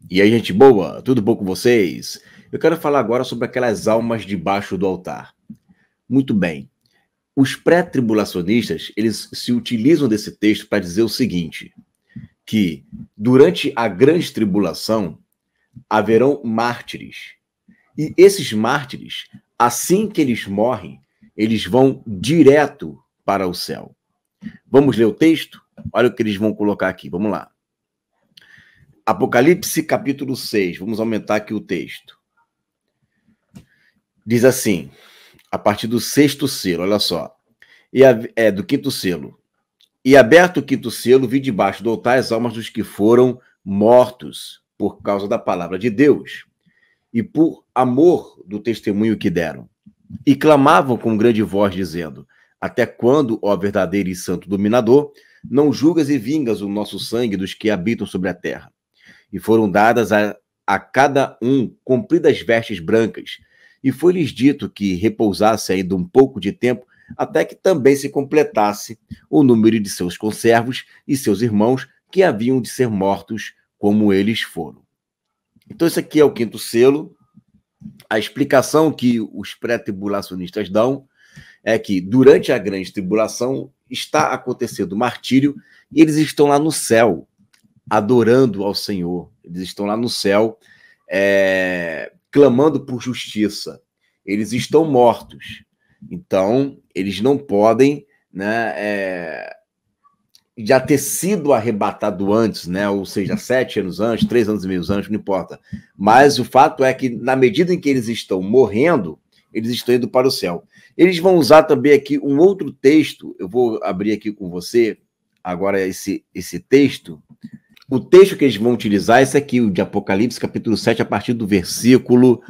E aí, gente boa, tudo bom com vocês? Eu quero falar agora sobre aquelas almas debaixo do altar. Muito bem. Os pré-tribulacionistas, eles se utilizam desse texto para dizer o seguinte, que durante a grande tribulação haverão mártires. E esses mártires, assim que eles morrem, eles vão direto para o céu. Vamos ler o texto? Olha o que eles vão colocar aqui, vamos lá. Apocalipse capítulo 6, vamos aumentar aqui o texto. Diz assim, a partir do sexto selo, olha só, do quinto selo. E aberto o quinto selo, vi debaixo do altar as almas dos que foram mortos por causa da palavra de Deus e por amor do testemunho que deram. E clamavam com grande voz, dizendo, até quando, ó verdadeiro e santo dominador, não julgas e vingas o nosso sangue dos que habitam sobre a terra? E foram dadas a cada um compridas vestes brancas, e foi-lhes dito que repousasse ainda um pouco de tempo, até que também se completasse o número de seus conservos e seus irmãos que haviam de ser mortos como eles foram. Então, isso aqui é o quinto selo. A explicação que os pré-tribulacionistas dão é que durante a grande tribulação está acontecendo o martírio e eles estão lá no céu, adorando ao Senhor. Eles estão lá no céu, clamando por justiça. Eles estão mortos. Então, eles não podem, né, já ter sido arrebatado antes, né? Ou seja, 7 anos antes, 3 anos e meio antes, não importa. Mas o fato é que, na medida em que eles estão morrendo, eles estão indo para o céu. Eles vão usar também aqui um outro texto, eu vou abrir aqui com você, agora esse texto. O texto que eles vão utilizar é esse aqui, o de Apocalipse, capítulo 7, a partir do versículo...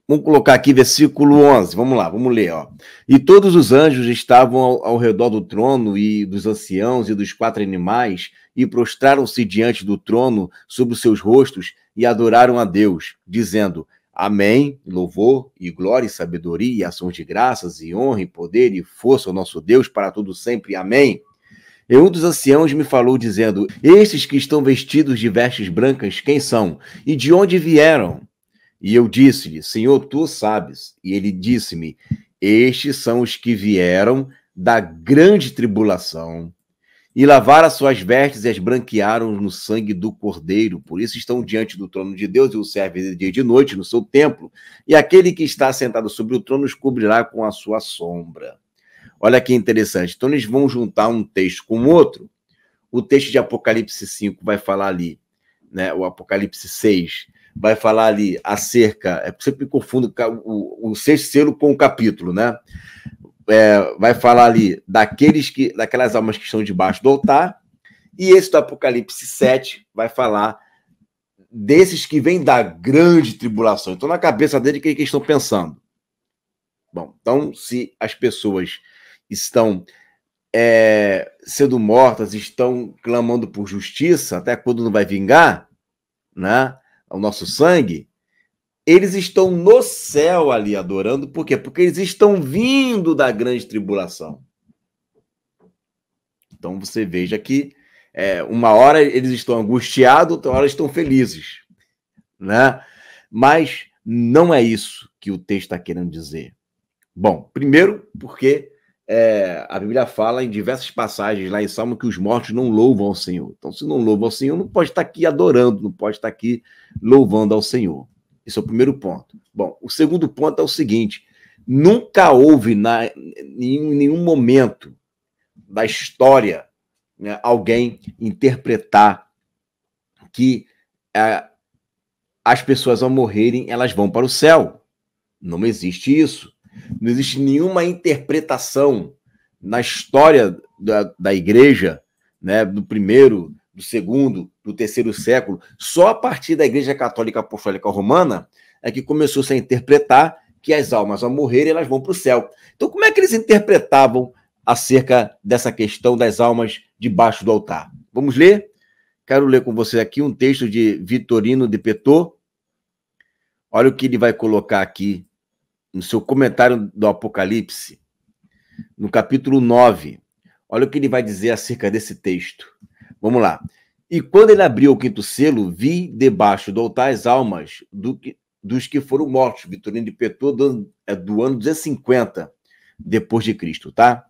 Vamos colocar aqui versículo 11, vamos lá, vamos ler. Ó. E todos os anjos estavam ao redor do trono e dos anciãos e dos 4 animais e prostraram-se diante do trono sobre os seus rostos e adoraram a Deus, dizendo, amém, louvor e glória e sabedoria e ações de graças e honra e poder e força ao nosso Deus para todo sempre, amém. E um dos anciãos me falou, dizendo, estes que estão vestidos de vestes brancas, quem são? E de onde vieram? E eu disse-lhe, Senhor, tu sabes. E ele disse-me, estes são os que vieram da grande tribulação e lavaram as suas vestes e as branquearam no sangue do Cordeiro. Por isso estão diante do trono de Deus e o servem de dia e de noite no seu templo. E aquele que está sentado sobre o trono os cobrirá com a sua sombra. Olha que interessante. Então, eles vão juntar um texto com o outro. O texto de Apocalipse 5 vai falar ali, né? O Apocalipse 6 vai falar ali acerca... Eu sempre confundo o sexto selo com o capítulo, né? Vai falar ali daquelas almas que estão debaixo do altar. E esse do Apocalipse 7 vai falar desses que vêm da grande tribulação. Então, na cabeça dele, o que eles estão pensando? Bom, então, se as pessoas estão sendo mortas, estão clamando por justiça, até quando não vai vingar, né, o nosso sangue, eles estão no céu ali adorando, por quê? Porque eles estão vindo da grande tribulação. Então você veja que uma hora eles estão angustiados, outra hora estão felizes, né? Mas não é isso que o texto está querendo dizer. Bom, primeiro porque a Bíblia fala em diversas passagens lá em Salmo que os mortos não louvam ao Senhor. Então, se não louvam ao Senhor, não pode estar aqui adorando, não pode estar aqui louvando ao Senhor. Esse é o primeiro ponto. Bom, o segundo ponto é o seguinte, nunca houve em nenhum momento da história, né, alguém interpretar que as pessoas ao morrerem, elas vão para o céu. Não existe isso. Não existe nenhuma interpretação na história da igreja, né, do primeiro, do segundo, do terceiro século. Só a partir da Igreja Católica Apostólica Romana é que começou-se a interpretar que as almas, ao morrerem, elas vão para o céu. Então, como é que eles interpretavam acerca dessa questão das almas debaixo do altar? Vamos ler? Quero ler com você aqui um texto de Vitorino de Petot. Olha o que ele vai colocar aqui no seu comentário do Apocalipse, no capítulo 9. Olha o que ele vai dizer acerca desse texto. Vamos lá. E quando ele abriu o quinto selo, vi debaixo do altar as almas dos que foram mortos. Vitorino de Petô, do ano 250 depois de Cristo, tá?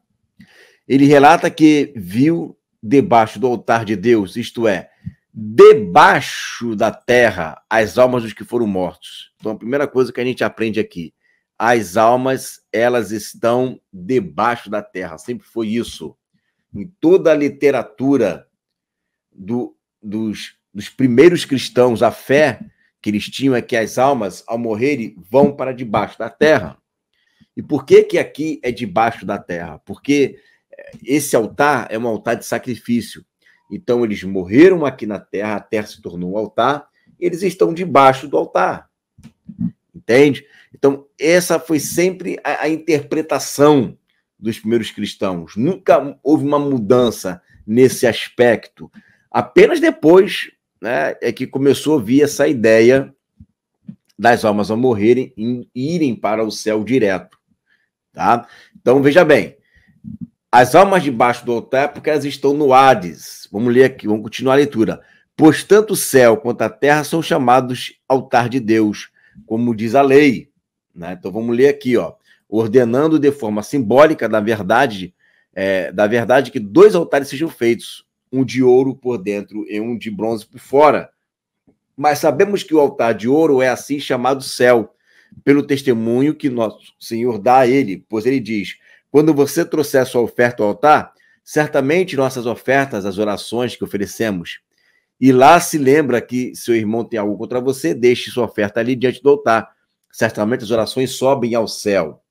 Ele relata que viu debaixo do altar de Deus, isto é, debaixo da terra, as almas dos que foram mortos. Então, a primeira coisa que a gente aprende aqui, as almas, elas estão debaixo da terra. Sempre foi isso. Em toda a literatura dos primeiros cristãos, a fé que eles tinham é que as almas, ao morrerem, vão para debaixo da terra. E por que que aqui é debaixo da terra? Porque esse altar é um altar de sacrifício. Então, eles morreram aqui na terra, a terra se tornou um altar, e eles estão debaixo do altar. Entende? Então, essa foi sempre a interpretação dos primeiros cristãos. Nunca houve uma mudança nesse aspecto. Apenas depois, né, é que começou a vir essa ideia das almas ao morrerem e irem para o céu direto. Tá? Então, veja bem. As almas debaixo do altar é porque elas estão no Hades. Vamos ler aqui, vamos continuar a leitura. Pois tanto o céu quanto a terra são chamados altar de Deus, como diz a lei. Né? Então vamos ler aqui, ó. Ordenando de forma simbólica, da verdade que 2 altares sejam feitos, um de ouro por dentro e um de bronze por fora. Mas sabemos que o altar de ouro é assim chamado céu, pelo testemunho que nosso Senhor dá a ele, pois ele diz: quando você trouxer sua oferta ao altar, certamente nossas ofertas, as orações que oferecemos, e lá se lembra que seu irmão tem algo contra você, deixe sua oferta ali diante do altar. Certamente as orações sobem ao céu.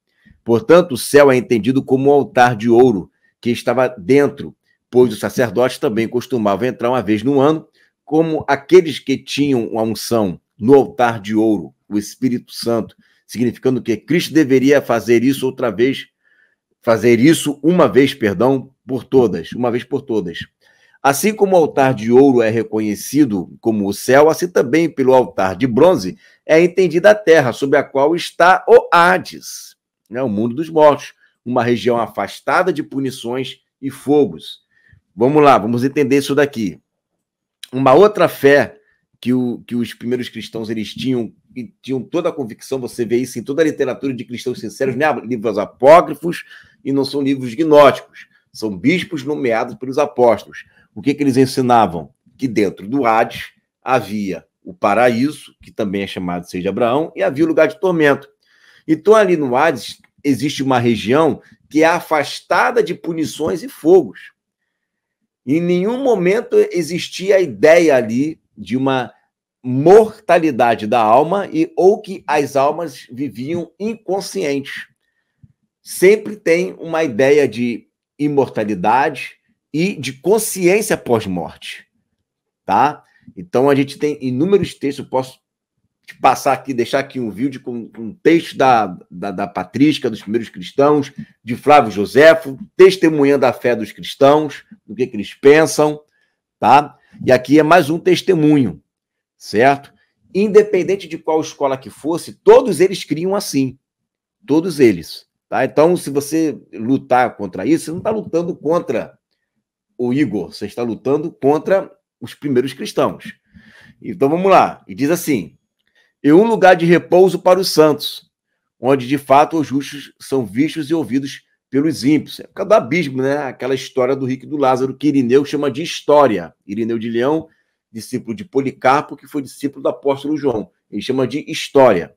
Portanto, o céu é entendido como um altar de ouro que estava dentro, pois os sacerdotes também costumavam entrar uma vez no ano, como aqueles que tinham a unção no altar de ouro, o Espírito Santo, significando que Cristo deveria fazer isso uma vez por todas, uma vez por todas. Assim como o altar de ouro é reconhecido como o céu, assim também pelo altar de bronze é entendida a terra, sobre a qual está o Hades, né, o mundo dos mortos, uma região afastada de punições e fogos. Vamos lá, vamos entender isso daqui. Uma outra fé que os primeiros cristãos eles tinham, e tinham toda a convicção, você vê isso em toda a literatura de cristãos sinceros, né? Livros apócrifos, e não são livros gnósticos, são bispos nomeados pelos apóstolos. O que eles ensinavam? Que dentro do Hades havia o paraíso, que também é chamado Seio de Abraão, e havia o lugar de tormento. Então, ali no Hades, existe uma região que é afastada de punições e fogos. Em nenhum momento existia a ideia ali de uma mortalidade da alma ou que as almas viviam inconscientes. Sempre tem uma ideia de imortalidade e de consciência pós-morte, tá? Então a gente tem inúmeros textos, eu posso te passar aqui, deixar aqui um vídeo com texto da patrística dos primeiros cristãos, de Flávio Joséfo, testemunhando a fé dos cristãos, do que eles pensam, tá? E aqui é mais um testemunho, certo? Independente de qual escola que fosse, todos eles criam assim, todos eles, tá? Então, se você lutar contra isso, você não está lutando contra o Igor, você está lutando contra os primeiros cristãos. Então, vamos lá. E diz assim: e um lugar de repouso para os santos, onde de fato os justos são vistos e ouvidos pelos ímpios. É por causa do abismo, né? Aquela história do rico e do Lázaro, que Irineu chama de história. Irineu de Leão, discípulo de Policarpo, que foi discípulo do apóstolo João. Ele chama de história.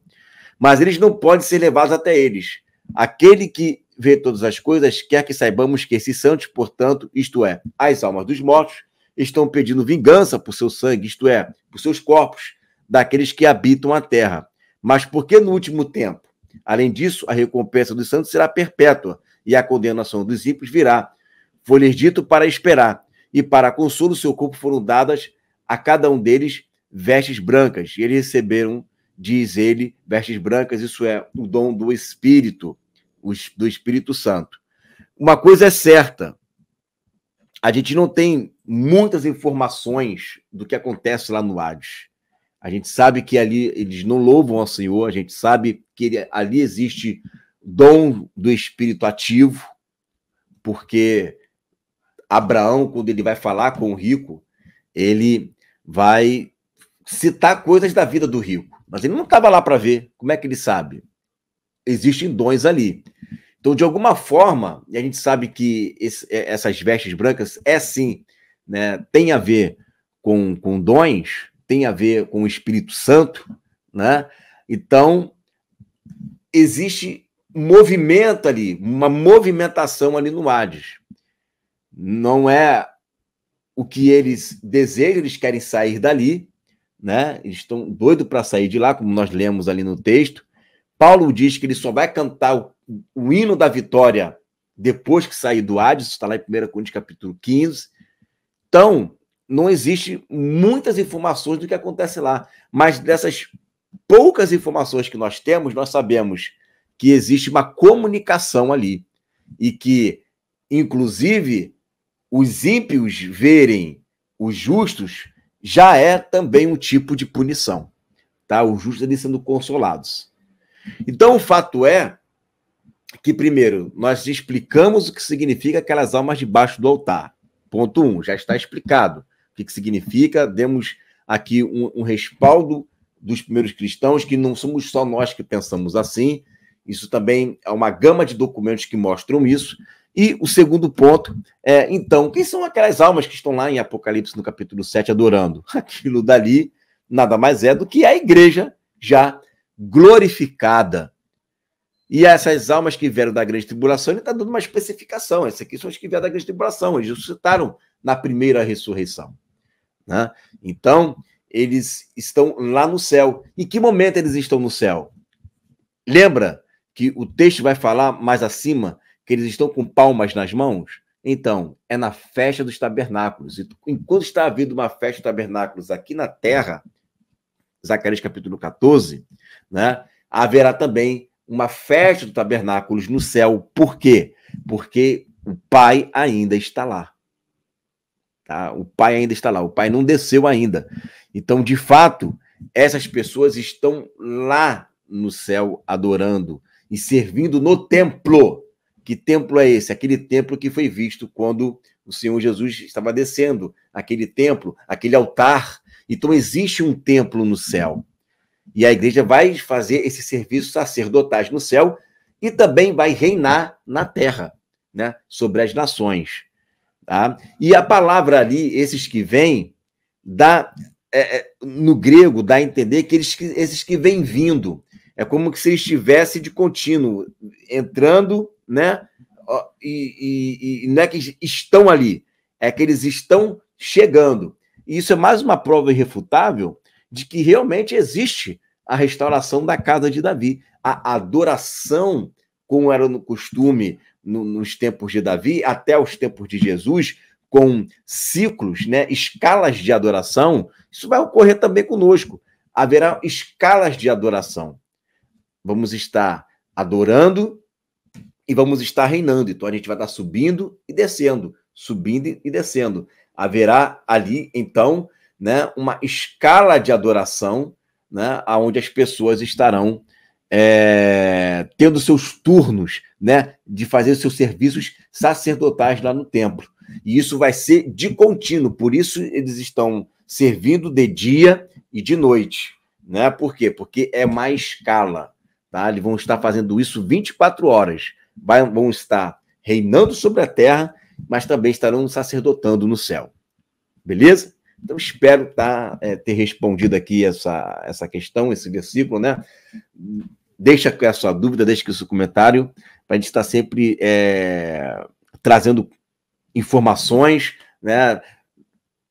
Mas eles não podem ser levados até eles. Aquele que vê todas as coisas quer que saibamos que esses santos, portanto, isto é, as almas dos mortos, estão pedindo vingança por seu sangue, isto é, por seus corpos, daqueles que habitam a terra. Mas porque no último tempo? Além disso, a recompensa dos santos será perpétua e a condenação dos ímpios virá. Foi-lhes dito para esperar, e para consolo seu corpo foram dadas a cada um deles vestes brancas. E eles receberam, diz ele, vestes brancas, isso é o dom do Espírito, do Espírito Santo. Uma coisa é certa, a gente não tem muitas informações do que acontece lá no Hades. A gente sabe que ali eles não louvam ao Senhor, a gente sabe que ali existe dom do Espírito ativo, porque Abraão, quando ele vai falar com o rico, ele vai citar coisas da vida do rico, mas ele não estava lá para ver. Como é que ele sabe? Existem dons ali. Então, de alguma forma, e a gente sabe que essas vestes brancas sim, né, tem a ver com dons, tem a ver com o Espírito Santo, né? Então, existe movimento ali, uma movimentação ali no Hades. Não é o que eles desejam, eles querem sair dali, né? Eles estão doidos para sair de lá, como nós lemos ali no texto. Paulo diz que ele só vai cantar o hino da vitória depois que sair do Hades, isso está lá em 1 Coríntios capítulo 15. Então, não existe muitas informações do que acontece lá, mas dessas poucas informações que nós temos, nós sabemos que existe uma comunicação ali e que, inclusive, os ímpios verem os justos já é também um tipo de punição, tá? Os justos ali sendo consolados. Então, o fato é que, primeiro, nós explicamos o que significa aquelas almas debaixo do altar. Ponto 1, já está explicado o que significa. Demos aqui um respaldo dos primeiros cristãos, que não somos só nós que pensamos assim. Isso também é uma gama de documentos que mostram isso. E o segundo ponto é, então, quem são aquelas almas que estão lá em Apocalipse, no capítulo 7, adorando? Aquilo dali nada mais é do que a igreja já glorificada. E essas almas que vieram da grande tribulação, ele está dando uma especificação. Essas aqui são as que vieram da grande tribulação. Eles ressuscitaram na primeira ressurreição, né? Então, eles estão lá no céu. Em que momento eles estão no céu? Lembra que o texto vai falar mais acima que eles estão com palmas nas mãos? Então, é na festa dos tabernáculos. E enquanto está havendo uma festa dos tabernáculos aqui na terra, Zacarias capítulo 14, né, haverá também uma festa dos tabernáculos no céu. Por quê? Porque o Pai ainda está lá. Tá? O Pai ainda está lá. O Pai não desceu ainda. Então, de fato, essas pessoas estão lá no céu adorando e servindo no templo. Que templo é esse? Aquele templo que foi visto quando o Senhor Jesus estava descendo. Aquele templo, aquele altar. Então, existe um templo no céu. E a igreja vai fazer esse serviço sacerdotais no céu e também vai reinar na terra, né, sobre as nações. Tá? E a palavra ali, esses que vêm, no grego, dá a entender que esses que vêm vindo. É como se eles estivessem de contínuo, entrando, né? E não é que estão ali, é que eles estão chegando. E isso é mais uma prova irrefutável de que realmente existe a restauração da casa de Davi. A adoração, como era no costume nos tempos de Davi, até os tempos de Jesus, com ciclos, né, escalas de adoração, isso vai ocorrer também conosco. Haverá escalas de adoração. Vamos estar adorando e vamos estar reinando. Então, a gente vai estar subindo e descendo, subindo e descendo. Haverá ali, então, né, uma escala de adoração, né, onde as pessoas estarão tendo seus turnos, né, de fazer seus serviços sacerdotais lá no templo. E isso vai ser de contínuo, por isso eles estão servindo de dia e de noite. Né? Por quê? Porque é uma escala. Tá? Eles vão estar fazendo isso 24 horas. Vão estar reinando sobre a terra, mas também estarão sacerdotando no céu. Beleza? Então, espero ter respondido aqui essa questão, esse versículo, né? Deixa a sua dúvida, deixa aqui o seu comentário, para a gente estar sempre trazendo informações, né,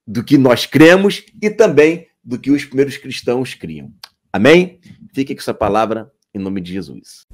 do que nós cremos e também do que os primeiros cristãos criam. Amém? Fique com essa palavra em nome de Jesus.